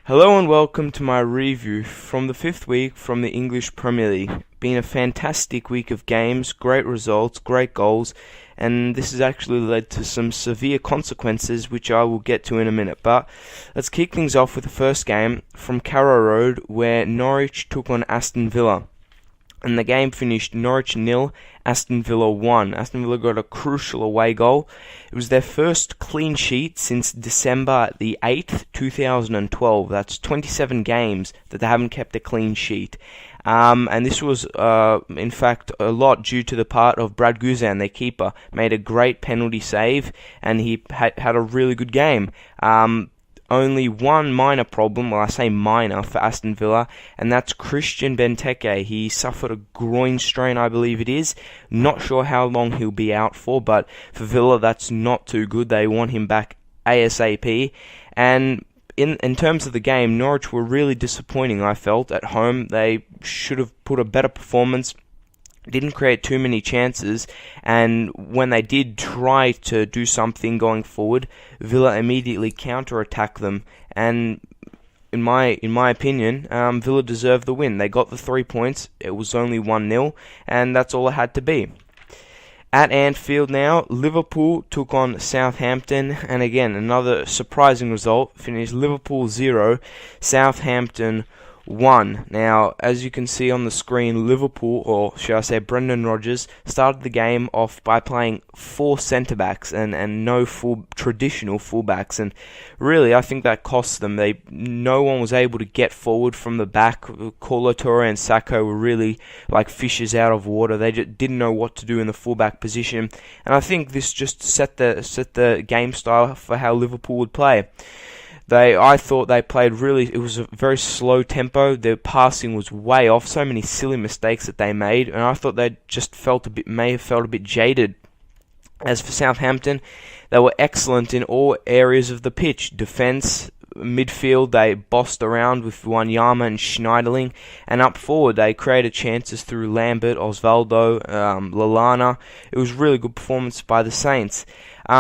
Hello and welcome to my review from the fifth week from the English Premier League. Been a fantastic week of games, great results, great goals, and this has actually led to some severe consequences which I will get to in a minute. But let's kick things off with the first game from Carrow Road where Norwich took on Aston Villa. And the game finished Norwich 0, Aston Villa 1. Aston Villa got a crucial away goal. It was their first clean sheet since December the 8th, 2012. That's 27 games that they haven't kept a clean sheet. And this was, in fact, a lot due to the part of Brad Guzan, their keeper. Made a great penalty save, and he had a really good game. Only one minor problem, well I say minor, for Aston Villa, and that's Christian Benteke. He suffered a groin strain, I believe it is. Not sure how long he'll be out for, but for Villa that's not too good. They want him back ASAP. And in terms of the game, Norwich were really disappointing, I felt, at home. They should have put a better performance. Didn't create too many chances, and when they did try to do something going forward, Villa immediately counter-attacked them, and in my opinion, Villa deserved the win. They got the 3 points. It was only 1-0, and that's all it had to be. At Anfield now, Liverpool took on Southampton, and again, another surprising result. Finished Liverpool 0, Southampton 1. Now, as you can see on the screen, Liverpool, or should I say Brendan Rodgers, started the game off by playing 4 centre-backs and no traditional full-backs, and really I think that cost them. No one was able to get forward from the back. Kolo Touré and Sakho were really like fishes out of water. They just didn't know what to do in the full-back position, and I think this just set the game style for how Liverpool would play. I thought they played it was a very slow tempo. Their passing was way off, so many silly mistakes that they made, and I thought they just may have felt a bit jaded. As for Southampton, they were excellent in all areas of the pitch. Defence, midfield, they bossed around with Wanyama and Schneiderlin, and up forward they created chances through Lambert, Osvaldo, Lallana. It was a really good performance by the Saints.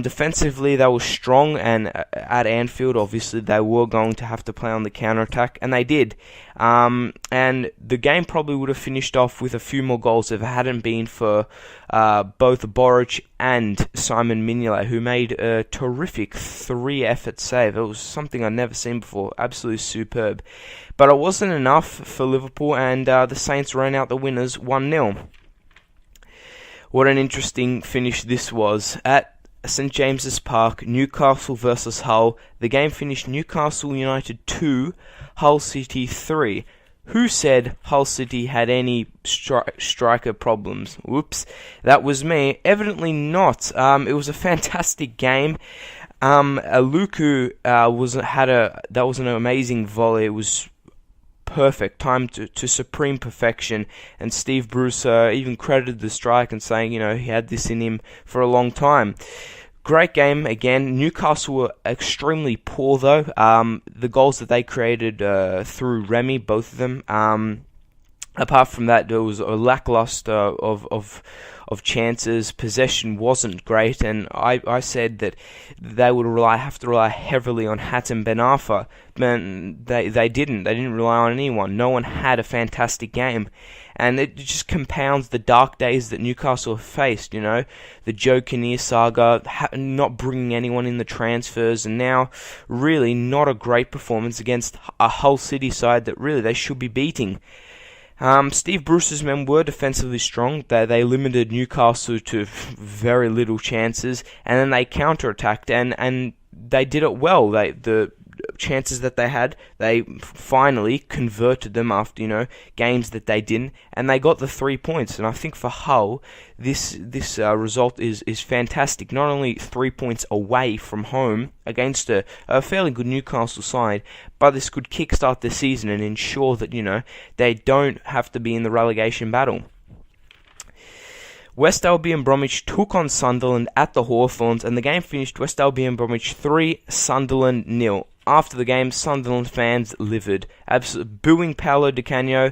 Defensively, they were strong, and at Anfield, obviously, they were going to have to play on the counter-attack, and they did. And the game probably would have finished off with a few more goals if it hadn't been for both Boric and Simon Mignolet, who made a terrific 3-effort save. It was something I'd never seen before. Absolutely superb. But it wasn't enough for Liverpool, and the Saints ran out the winners 1-0. What an interesting finish this was. At St James's Park, Newcastle versus Hull. The game finished Newcastle United 2, Hull City 3. Who said Hull City had any striker problems? Whoops, that was me. Evidently not. It was a fantastic game. Aluku that was an amazing volley. It was perfect, timed to supreme perfection, and Steve Bruce even credited the strike and saying, he had this in him for a long time. Great game again. Newcastle were extremely poor though. The goals that they created through Remy, both of them. Apart from that, there was a lackluster of chances. Possession wasn't great, and I said that they would have to rely heavily on Hatem Ben Arfa, but they didn't. They didn't rely on anyone. No one had a fantastic game, and it just compounds the dark days that Newcastle have faced. The Joe Kinnear saga, not bringing anyone in the transfers, and now really not a great performance against a Hull City side that really they should be beating. Steve Bruce's men were defensively strong. They limited Newcastle to very little chances, and then they counter-attacked, and they did it well. The chances that they had, they finally converted them after games that they didn't, and they got the 3 points. And I think for Hull, this result is fantastic. Not only 3 points away from home against a fairly good Newcastle side, but this could kickstart the season and ensure that they don't have to be in the relegation battle. West Albion Bromwich took on Sunderland at the Hawthorns, and the game finished West Albion Bromwich 3, Sunderland 0. After the game, Sunderland fans livid, absolutely booing Paolo Di Canio.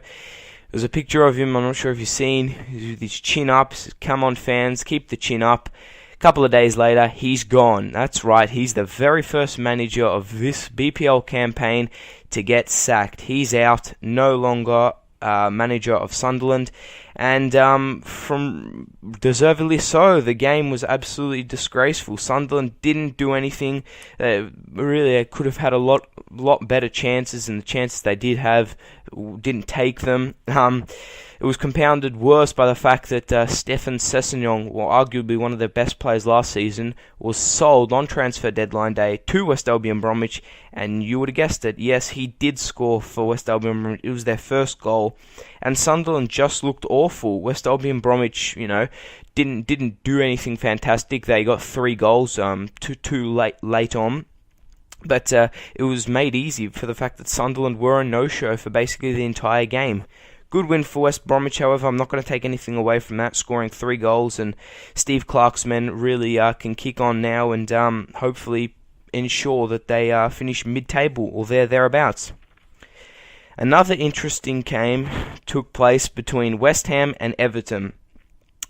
There's a picture of him, I'm not sure if you've seen, with his chin up. Come on fans, keep the chin up. A couple of days later, he's gone. That's right, he's the very first manager of this BPL campaign to get sacked. He's out, no longer manager of Sunderland, and from deservedly so. The game was absolutely disgraceful. Sunderland didn't do anything. Really, they could have had a lot better chances, and the chances they did have didn't take them. It was compounded worse by the fact that Stefan Sessegnon, arguably one of their best players last season, was sold on transfer deadline day to West Albion Bromwich, and you would have guessed it, yes, he did score for West Albion Bromwich. It was their first goal, and Sunderland just looked awful. West Albion Bromwich, didn't do anything fantastic. They got 3 goals too late on. But it was made easy for the fact that Sunderland were a no-show for basically the entire game. Good win for West Bromwich, however. I'm not going to take anything away from that, scoring 3 goals, and Steve Clarke's men really can kick on now and hopefully ensure that they finish mid-table or thereabouts. Another interesting game took place between West Ham and Everton.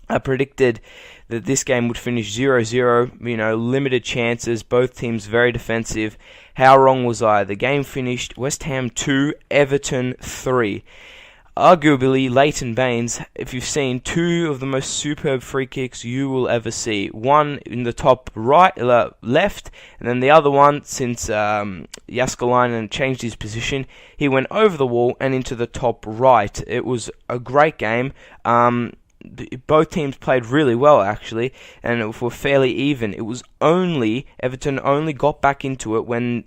I predicted that this game would finish 0-0, limited chances, both teams very defensive. How wrong was I? The game finished West Ham 2, Everton 3. Arguably, Leighton Baines, if you've seen 2 of the most superb free kicks you will ever see. One in the top left, and then the other one, since Jaskalainen changed his position, he went over the wall and into the top right. It was a great game. Both teams played really well, actually, and it were fairly even. It was Everton only got back into it when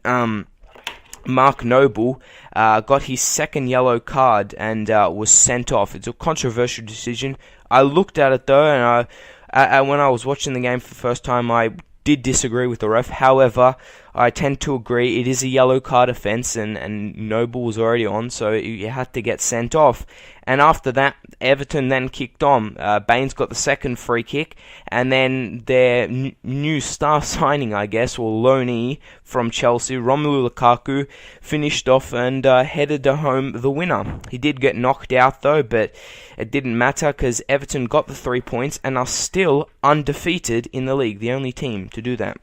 Mark Noble got his second yellow card and was sent off. It's a controversial decision. I looked at it though, and when I was watching the game for the first time, I did disagree with the ref. However, I tend to agree it is a yellow card offence, and Noble was already on, so you had to get sent off. And after that, Everton then kicked on. Baines got the second free kick, and then their new star signing, I guess, or loanee from Chelsea, Romelu Lukaku, finished off and headed home the winner. He did get knocked out though, but it didn't matter because Everton got the 3 points and are still undefeated in the league, the only team to do that.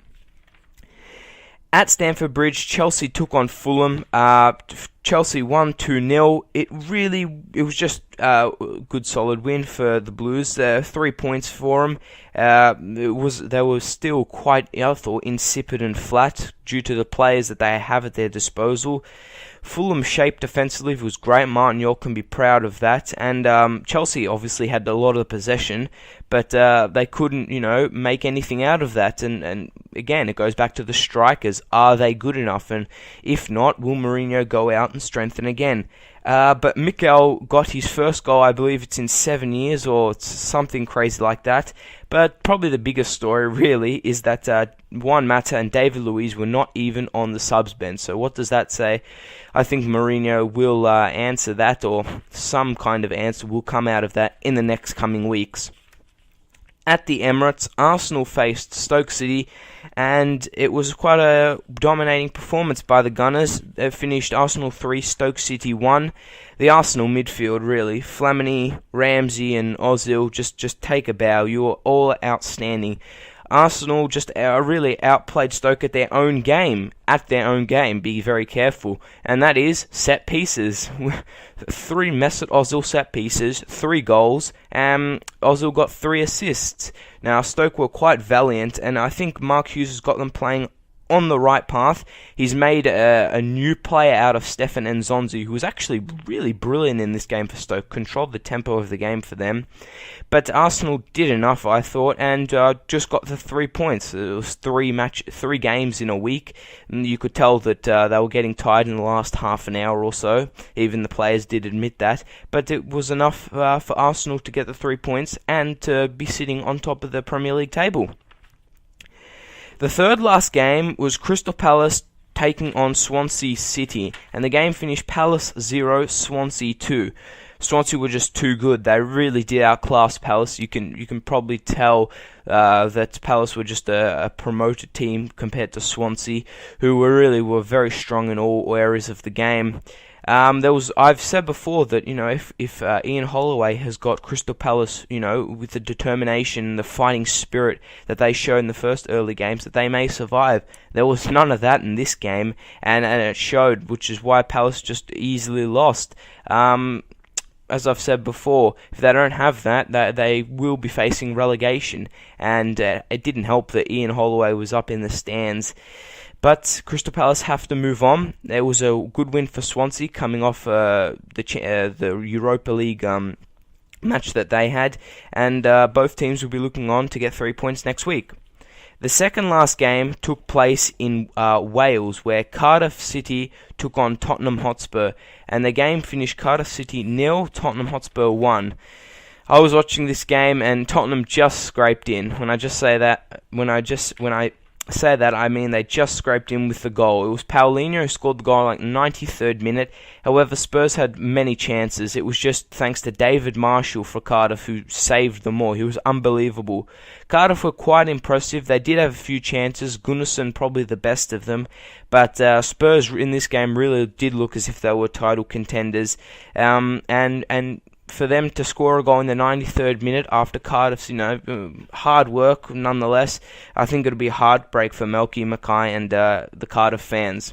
At Stamford Bridge, Chelsea took on Fulham. Chelsea won 2-0. It was just a good solid win for the Blues. 3 points for them. They were still quite, I thought, insipid and flat due to the players that they have at their disposal. Fulham's shape defensively was great. Martin York can be proud of that. And Chelsea obviously had a lot of the possession, but they couldn't, make anything out of that. And again, it goes back to the strikers. Are they good enough? And if not, will Mourinho go out and strengthen again? But Mikel got his first goal, I believe it's in 7 years or something crazy like that. But probably the biggest story really is that Juan Mata and David Luiz were not even on the subs bench. So what does that say? I think Mourinho will answer that, or some kind of answer will come out of that in the next coming weeks. At the Emirates, Arsenal faced Stoke City, and it was quite a dominating performance by the Gunners. They finished Arsenal 3, Stoke City 1. The Arsenal midfield, really, Flamini, Ramsey and Ozil, just take a bow. You were all outstanding. Arsenal just really outplayed Stoke at their own game. Be very careful. And that is set pieces. 3 Mesut Ozil set pieces, 3 goals, and Ozil got 3 assists. Now, Stoke were quite valiant, and I think Mark Hughes has got them playing on the right path. He's made a new player out of Stefan Nzonzi, who was actually really brilliant in this game for Stoke, controlled the tempo of the game for them. But Arsenal did enough, I thought, and just got the 3 points. It was 3 games in a week, and you could tell that they were getting tired in the last half an hour or so. Even the players did admit that. But it was enough for Arsenal to get the 3 points and to be sitting on top of the Premier League table. The third last game was Crystal Palace taking on Swansea City, and the game finished Palace 0, Swansea 2. Swansea were just too good. They really did outclass Palace. You can probably tell that Palace were just a promoted team compared to Swansea, who were very strong in all areas of the game. I've said before that, if Ian Holloway has got Crystal Palace, with the determination, the fighting spirit that they showed in the first early games, that they may survive. There was none of that in this game, and it showed, which is why Palace just easily lost. As I've said before, if they don't have that, they will be facing relegation, and it didn't help that Ian Holloway was up in the stands. But Crystal Palace have to move on. There was a good win for Swansea coming off the Europa League match that they had, and both teams will be looking on to get 3 points next week. The second last game took place in Wales, where Cardiff City took on Tottenham Hotspur, and the game finished Cardiff City 0, Tottenham Hotspur 1. I was watching this game, and Tottenham just scraped in. When I say that, I mean they just scraped in with the goal. It was Paulinho who scored the goal like 93rd minute. However, Spurs had many chances. It was just thanks to David Marshall for Cardiff who saved them all. He was unbelievable. Cardiff were quite impressive. They did have a few chances. Gunnarsson probably the best of them. But Spurs in this game really did look as if they were title contenders. And for them to score a goal in the 93rd minute after Cardiff's, hard work nonetheless, I think it'll be a heartbreak for Melky Mackay and the Cardiff fans.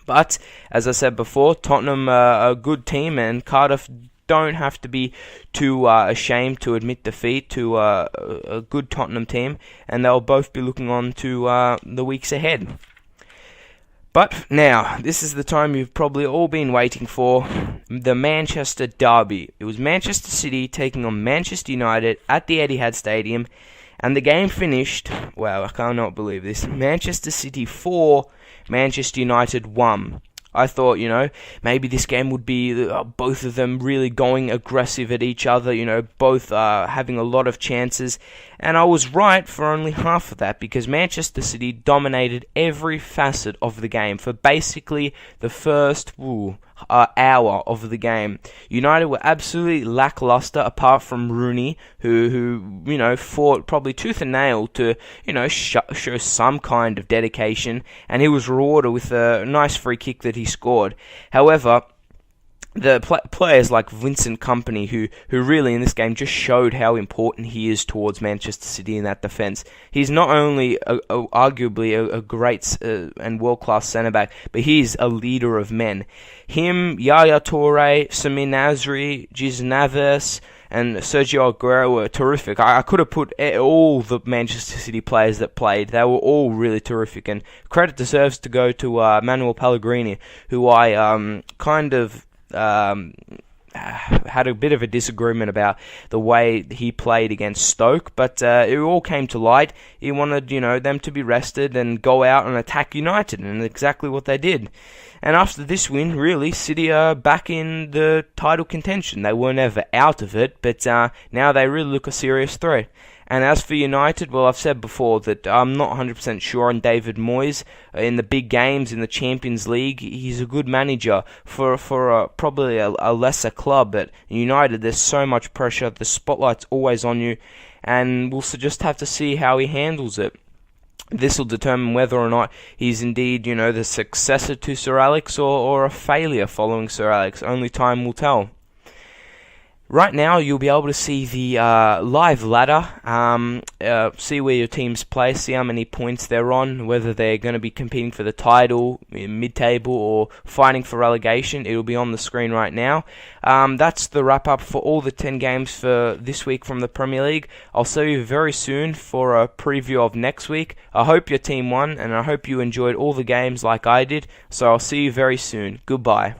But, as I said before, Tottenham are a good team, and Cardiff don't have to be too ashamed to admit defeat to a good Tottenham team, and they'll both be looking on to the weeks ahead. But now, this is the time you've probably all been waiting for, the Manchester Derby. It was Manchester City taking on Manchester United at the Etihad Stadium, and the game finished, wow, I cannot believe this, Manchester City 4, Manchester United 1. I thought, maybe this game would be both of them really going aggressive at each other, both having a lot of chances. And I was right for only half of that, because Manchester City dominated every facet of the game for basically the first hour of the game. United were absolutely lackluster apart from Rooney, who fought probably tooth and nail to, show some kind of dedication, and he was rewarded with a nice free kick that he scored. However, the players like Vincent Kompany, who really in this game just showed how important he is towards Manchester City in that defence. He's not only arguably a great and world-class centre-back, but he's a leader of men. Him, Yaya Toure, Samir Nasri, Giz Naves, and Sergio Aguero were terrific. I could have put all the Manchester City players that played. They were all really terrific, and credit deserves to go to Manuel Pellegrini, who I had a bit of a disagreement about the way he played against Stoke, but it all came to light. He wanted, them to be rested and go out and attack United, and exactly what they did. And after this win, really, City are back in the title contention. They were never out of it, but now they really look a serious threat. And as for United, well, I've said before that I'm not 100% sure on David Moyes. In the big games, in the Champions League, he's a good manager for probably a lesser club. But United, there's so much pressure, the spotlight's always on you, and we'll just have to see how he handles it. This will determine whether or not he's indeed, the successor to Sir Alex or a failure following Sir Alex. Only time will tell. Right now, you'll be able to see the live ladder, see where your teams play, see how many points they're on, whether they're going to be competing for the title, mid-table, or fighting for relegation. It'll be on the screen right now. That's the wrap-up for all the 10 games for this week from the Premier League. I'll see you very soon for a preview of next week. I hope your team won, and I hope you enjoyed all the games like I did, so I'll see you very soon. Goodbye.